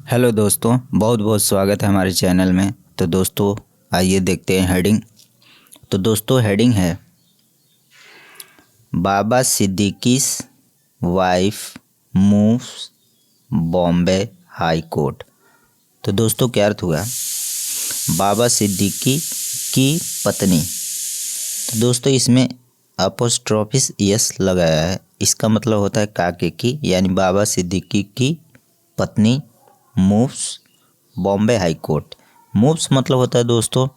Hello दोस्तों, बहुत बहुत स्वागत है हमारे चैनल में। तो दोस्तों आइए देखते हैं हेडिंग। तो दोस्तों हेडिंग है Baba Siddique's wife moves Bombay high court. तो दोस्तों क्या अर्थ हुआ? बाबा सिद्दीकी की पत्नी। तो दोस्तों इसमें अपोस्ट्रोफिस यस लगाया है। इसका मतलब होता है काके की, यानी बाबा सिद्दीकी की पत्नी moves Bombay high court. Moves मतलब होता है दोस्तों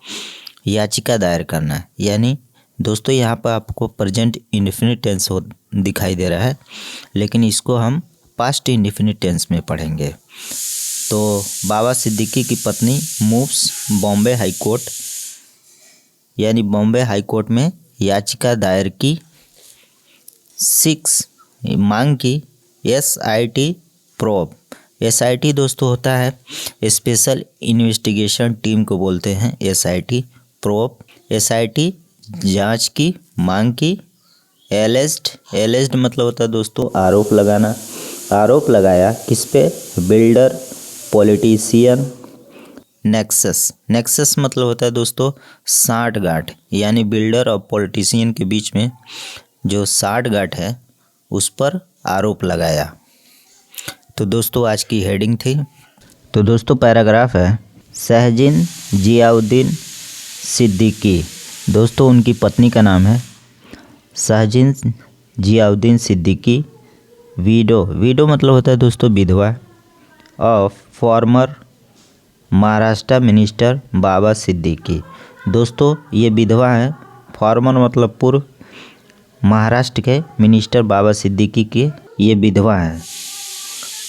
याचिका दायर करना, यानी दोस्तों यहाँ पर आपको प्रेजेंट इंडेफिनिट टेंस हो दिखाई दे रहा है, लेकिन इसको हम पास्ट इंडेफिनिट टेंस में पढ़ेंगे। तो बाबा सिद्दीकी की पत्नी मूव्स बॉम्बे हाई कोर्ट, यानी बॉम्बे हाई कोर्ट में याचिका दायर की, 6 मांग की SIT प्रोब। SIT दोस्तों होता है स्पेशल इन्वेस्टिगेशन टीम को बोलते हैं SIT प्रोब। SIT जांच की, मांग की। एलेस्ड मतलब होता है दोस्तों आरोप लगाना। आरोप लगाया किस पे? Builder, politician. नेक्सस मतलब होता है दोस्तों साठगांठ, यानी बिल्डर और पॉलिटिशियन के बीच में जो साठगांठ है उस पर आरोप लगाया। तो दोस्तों आज की हेडिंग थी। तो दोस्तों पैराग्राफ है सहजिन जियाउद्दीन सिद्दीकी। दोस्तों उनकी पत्नी का नाम है सहजिन जियाउद्दीन सिद्दीकी। वीडो मतलब होता है दोस्तों विधवा of former Maharashtra minister Baba Siddiqui. दोस्तों ये विधवा है, फॉर्मर मतलब पूर्व, महाराष्ट्र के मिनिस्टर बाबा सिद्दीकी के ये विधवा है।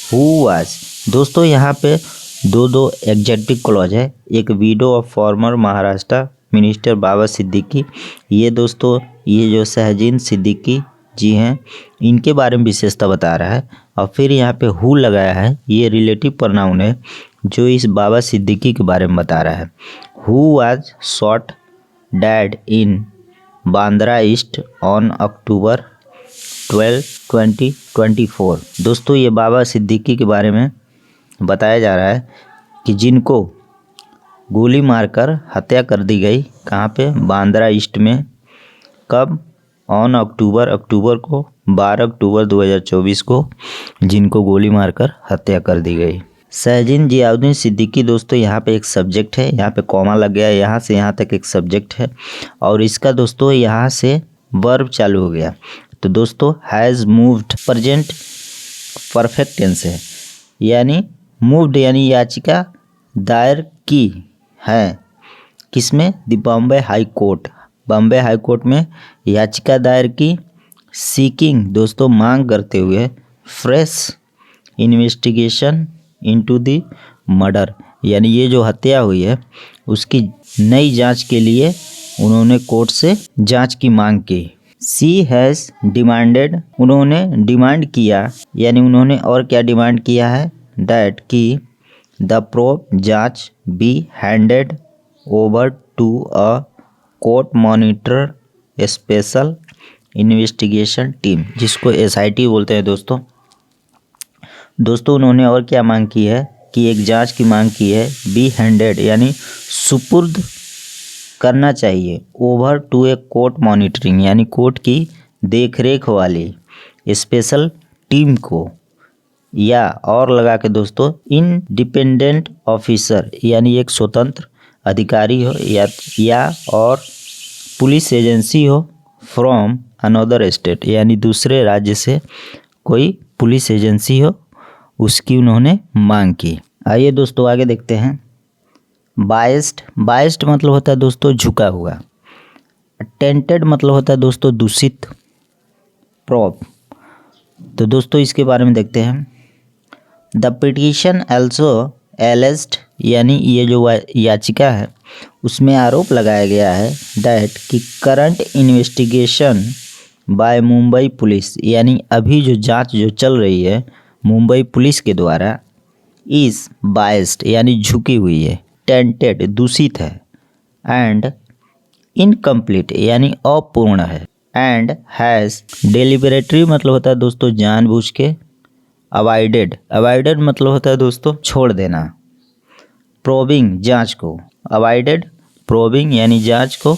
हु वाज, दोस्तों यहाँ पे दो एग्जेक्टिव क्लॉज है, एक widow of former Maharashtra minister Baba Siddique. ये दोस्तों ये जो सहजिन सिद्दीकी जी हैं इनके बारे में विशेषता बता रहा है, और फिर यहाँ पे हु लगाया है, ये रिलेटिव प्रोनाउन है जो इस बाबा सिद्दीकी के बारे में बता रहा है। Who was shot dead in Bandra east on October 12, 2024। दोस्तों ये बाबा सिद्दीकी के बारे में बताया जा रहा है कि जिनको गोली मारकर हत्या कर दी गई, कहाँ पे? बांद्रा ईस्ट में। कब? ऑन अक्टूबर को 12 अक्टूबर 2024 को जिनको गोली मारकर हत्या कर दी गई। सहजिन जियाउद्दीन सिद्दीकी दोस्तों यहाँ पे एक सब्जेक्ट है, यहाँ पे कॉमा लग गया है, यहाँ से यहाँ तक एक सब्जेक्ट है, और इसका दोस्तों यहाँ से वर्ब चालू हो गया। तो दोस्तों has moved present perfect tense है, यानी मूव्ड यानी याचिका दायर की है किसमें? The Bombay high court. Bombay high court में याचिका दायर की। सीकिंग दोस्तों मांग करते हुए। Fresh investigation into the murder, यानी ये जो हत्या हुई है उसकी नई जांच के लिए उन्होंने कोर्ट से जांच की मांग की। सी हैज़ डिमांडेड, उन्होंने डिमांड किया, यानी उन्होंने और क्या डिमांड किया है? दैट की द प्रोब जांच be handed over to a court monitor special investigation team, जिसको SIT बोलते हैं दोस्तों उन्होंने और क्या मांग की है कि एक जांच की मांग की है। बी हैंडेड यानी सुपुर्द करना चाहिए, over to a court monitoring यानी कोर्ट की देखरेख वाली स्पेशल टीम को, या और लगा के दोस्तों इंडिपेंडेंट ऑफिसर यानी एक स्वतंत्र अधिकारी हो, या और पुलिस एजेंसी हो फ्रॉम अनदर स्टेट, यानी दूसरे राज्य से कोई पुलिस एजेंसी हो, उसकी उन्होंने मांग की। आइए दोस्तों आगे देखते हैं। बाइस्ड मतलब होता है दोस्तों झुका हुआ। टेंटेड मतलब होता है दोस्तों दूषित। प्रोब, तो दोस्तों इसके बारे में देखते हैं। द पिटीशन एल्सो एलेस्ड, यानी ये जो याचिका है उसमें आरोप लगाया गया है दैट कि current investigation by Mumbai police, यानी अभी जो जांच जो चल रही है मुंबई पुलिस के द्वारा, इज़ बाइस्ड यानी झुकी हुई है, टेंटेड दूषित है, एंड इनकम्प्लीट यानी अपूर्ण है, एंड हैज़ डेलिबरेटरी मतलब होता है दोस्तों जानबूझ के, अवॉइडेड मतलब होता है दोस्तों छोड़ देना। प्रोबिंग जांच को, अवॉइडेड प्रोबिंग यानी जांच को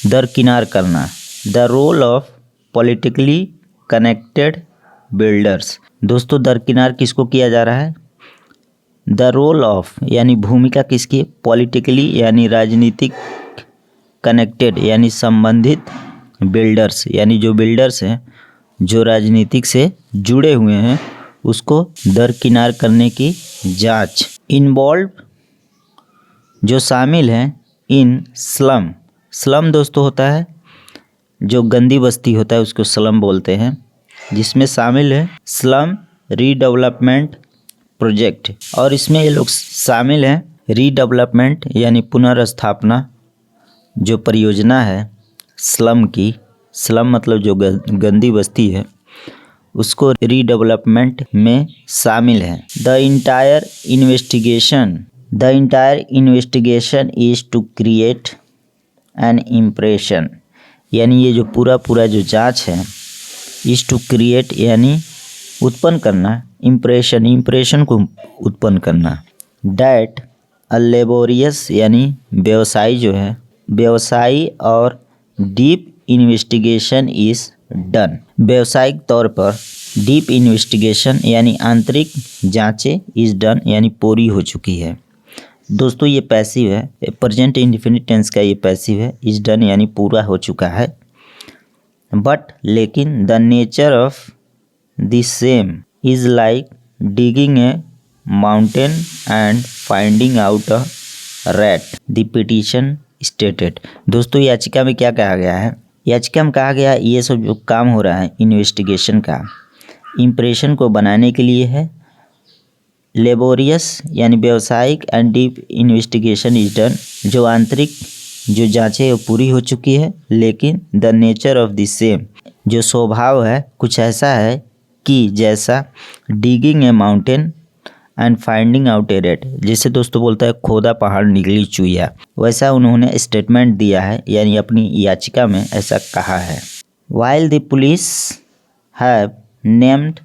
दरकिनार करना। The role of politically connected builders, दोस्तों दरकिनार किसको किया जा रहा है? द रोल ऑफ यानी भूमिका किसकी? पॉलिटिकली यानी राजनीतिक, कनेक्टेड यानी संबंधित, बिल्डर्स यानी जो बिल्डर्स हैं जो राजनीतिक से जुड़े हुए हैं उसको दरकिनार करने की जांच। इन्वॉल्व जो शामिल हैं इन स्लम, स्लम दोस्तों होता है जो गंदी बस्ती होता है उसको स्लम बोलते हैं, जिसमें शामिल है स्लम रीडेवलपमेंट प्रोजेक्ट। और इसमें ये लोग शामिल हैं रीडेवलपमेंट यानी पुनर्स्थापना जो परियोजना है स्लम की, स्लम मतलब जो गंदी बस्ती है उसको रीडेवलपमेंट में शामिल है। The entire investigation is to create an impression, यानी ये जो पूरा जो जांच है इज टू क्रिएट यानी उत्पन्न करना, इम्प्रेशन को उत्पन्न करना। डैट अ लेबोरियस यानी व्यवसायी जो है, व्यवसायी और डीप इन्वेस्टिगेशन इज डन, व्यावसायिक तौर पर डीप इन्वेस्टिगेशन यानी आंतरिक जांचें इज डन यानी पूरी हो चुकी है। दोस्तों ये पैसिव है, प्रेजेंट इंडेफिनिट टेंस का ये पैसिव है, इज डन यानी पूरा हो चुका है। बट लेकिन the nature of the same is like digging A mountain and finding out a rat, the petition stated. दोस्तों याचिका में क्या कहा गया है? याचिका में कहा गया ये सब जो काम हो रहा है इन्वेस्टिगेशन का, इम्प्रेशन को बनाने के लिए है। लेबोरियस यानी व्यावसायिक and deep investigation is done, जो आंतरिक जो जांचें वो पूरी हो चुकी है। लेकिन the nature of the same, जो स्वभाव है कुछ ऐसा है कि जैसा digging A mountain and finding out a rate, जैसे दोस्तों बोलता है खोदा पहाड़ निकली चुईया, वैसा उन्होंने स्टेटमेंट दिया है यानी अपनी याचिका में ऐसा कहा है। While the police have named,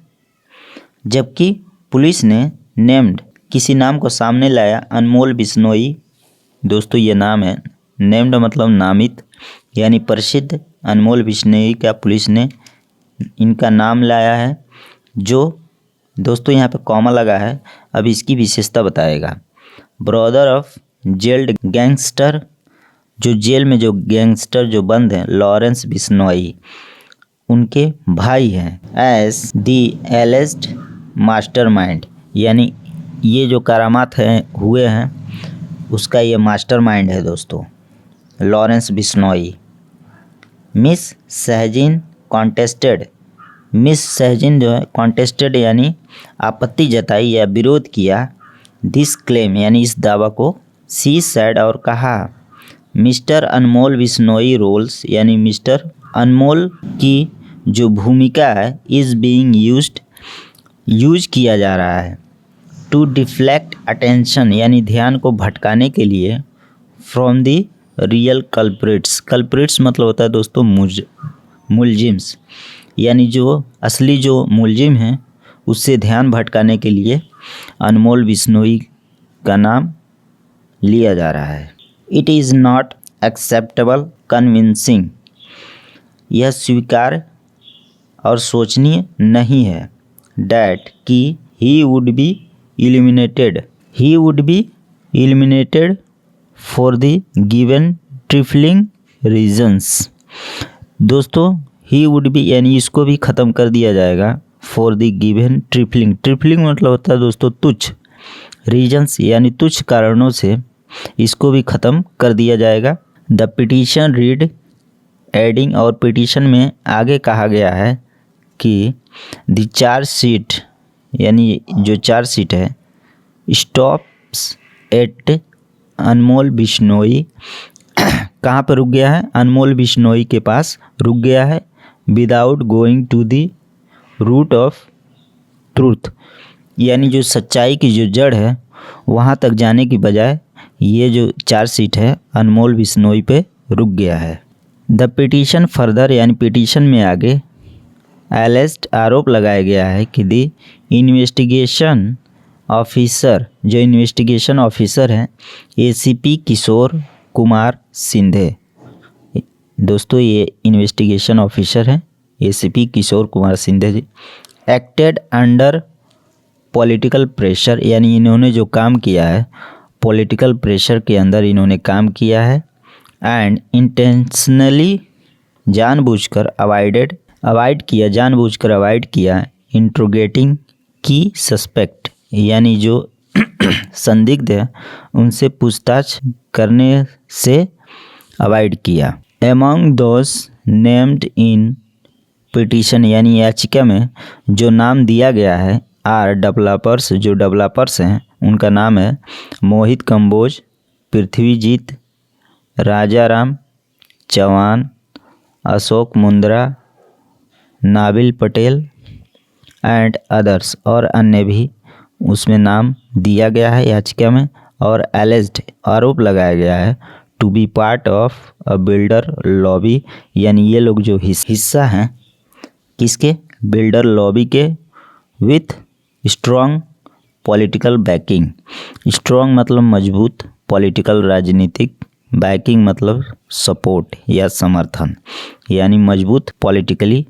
जबकि पुलिस ने नेम्ड किसी नाम को सामने लाया, अनमोल बिश्नोई, दोस्तों ये नाम है, नेम्ड मतलब नामित यानी प्रसिद्ध, अनमोल बिश्नोई का पुलिस ने इनका नाम लाया है। जो दोस्तों यहाँ पे कॉमा लगा है, अब इसकी विशेषता बताएगा। ब्रदर ऑफ जेल्ड गैंगस्टर, जो जेल में जो गैंगस्टर जो बंद हैं लॉरेंस बिश्नोई, उनके भाई हैं। एज दी एलेस्ड मास्टरमाइंड, यानी ये जो करामात हैं हुए हैं उसका ये मास्टरमाइंड है दोस्तों लॉरेंस बिश्नोई। मिस सहजिन कॉन्टेस्टेड, मिस सहजिन जो है कॉन्टेस्टेड यानी आपत्ति जताई या विरोध किया, दिस क्लेम यानी इस दावा को, सी सैड और कहा, मिस्टर अनमोल बिश्नोई रोल्स यानी मिस्टर अनमोल की जो भूमिका है इज़ बीइंग यूज किया जा रहा है, टू डिफ्लेक्ट अटेंशन यानी ध्यान को भटकाने के लिए, from the real culprits, culprits मतलब होता है दोस्तों मुलजिम्स, यानी जो असली जो मुलजिम हैं उससे ध्यान भटकाने के लिए अनमोल बिश्नोई का नाम लिया जा रहा है। It is not acceptable convincing, यह स्वीकार और सोचनीय नहीं है। डैट कि he would be eliminated for the given trifling reasons, दोस्तों ही वुड बी यानी इसको भी ख़त्म कर दिया जाएगा, फॉर द गिवन ट्रिफलिंग मतलब होता है दोस्तों तुच्छ, रीजन्स यानी तुच्छ कारणों से इसको भी ख़त्म कर दिया जाएगा। द पिटीशन रीड एडिंग, और पिटीशन में आगे कहा गया है कि द चार्ज शीट यानी जो चार्ज शीट है स्टॉप्स एट अनमोल बिश्नोई, कहाँ पर रुक गया है? अनमोल बिश्नोई के पास रुक गया है। Without going to the root of truth, यानी जो सच्चाई की जो जड़ है वहाँ तक जाने की बजाय ये जो चार्जशीट है अनमोल बिश्नोई पे रुक गया है। द पिटीशन फर्दर, यानी पिटीशन में आगे एलेस्ट आरोप लगाया गया है कि दी इन्वेस्टिगेशन ऑफिसर हैं एसीपी किशोर कुमार सिंधे। दोस्तों ये इन्वेस्टिगेशन ऑफिसर हैं एसीपी किशोर कुमार सिंधे जी। एक्टेड अंडर पॉलिटिकल प्रेशर, यानी इन्होंने जो काम किया है पॉलिटिकल प्रेशर के अंदर इन्होंने काम किया है। एंड इंटेंशनली, जानबूझकर अवॉइड किया इंट्रोगेटिंग की सस्पेक्ट, यानी जो संदिग्ध है उनसे पूछताछ करने से अवॉइड किया। Among those named in petition, यानी याचिका में जो नाम दिया गया है आर डेवलपर्स, जो डेवलपर्स हैं उनका नाम है मोहित कंबोज, पृथ्वीजीत, राजाराम चौहान, अशोक मुंद्रा, नाबिल पटेल एंड अदर्स, और अन्य भी उसमें नाम दिया गया है याचिका में। और एलिज्ड, आरोप लगाया गया है to be part of a builder lobby, यानी ये लोग जो हिस्सा हैं किसके, बिल्डर लॉबी के, with strong political backing. Strong मतलब मजबूत, पॉलिटिकल राजनीतिक, बैकिंग मतलब सपोर्ट या समर्थन, यानी मजबूत पॉलिटिकली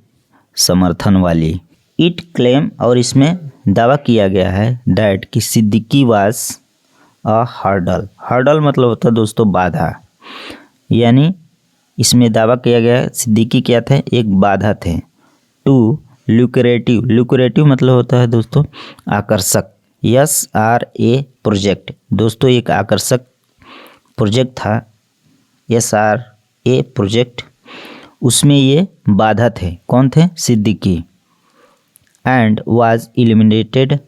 समर्थन वाली। इट क्लेम, और इसमें दावा किया गया है डैट कि सिद्दीकी वाज अ हर्डल मतलब होता है दोस्तों बाधा, यानी इसमें दावा किया गया है सिद्दीकी क्या थे, एक बाधा थे। टू लुक्रेटिव मतलब होता है दोस्तों आकर्षक। SRA प्रोजेक्ट, दोस्तों एक आकर्षक प्रोजेक्ट था SRA प्रोजेक्ट, उसमें ये बाधा थे। कौन थे, सिद्दीकी। एंड वाज एलिमिनेटेड,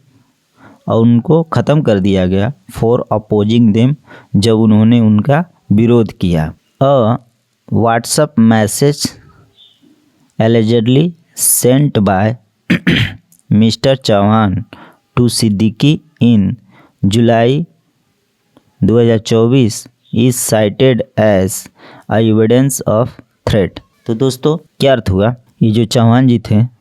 और उनको ख़त्म कर दिया गया फॉर अपोजिंग देम, जब उन्होंने उनका विरोध किया। A WhatsApp message allegedly sent by mister Chauhan to Siddiqui in July 2024 is cited as evidence of threat. तो दोस्तों क्या अर्थ हुआ, ये जो चौहान जी थे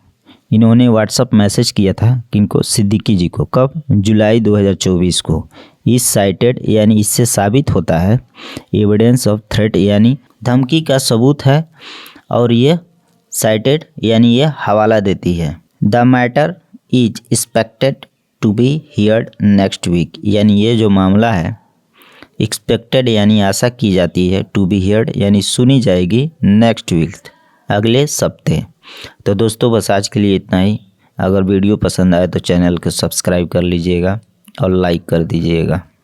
इन्होंने व्हाट्सएप मैसेज किया था किनको, सिद्दीकी जी को, कब, जुलाई 2024 को। इस साइटेड यानी इससे साबित होता है, एविडेंस ऑफ थ्रेट यानी धमकी का सबूत है, और ये साइटेड यानी ये हवाला देती है। The matter is expected to be heard next week, यानी ये जो मामला है एक्सपेक्टेड यानी आशा की जाती है, टू बी हियर्ड यानी सुनी जाएगी, नेक्स्ट वीक अगले सप्ते। तो दोस्तों बस आज के लिए इतना ही। अगर वीडियो पसंद आए तो चैनल को सब्सक्राइब कर लीजिएगा और लाइक कर दीजिएगा।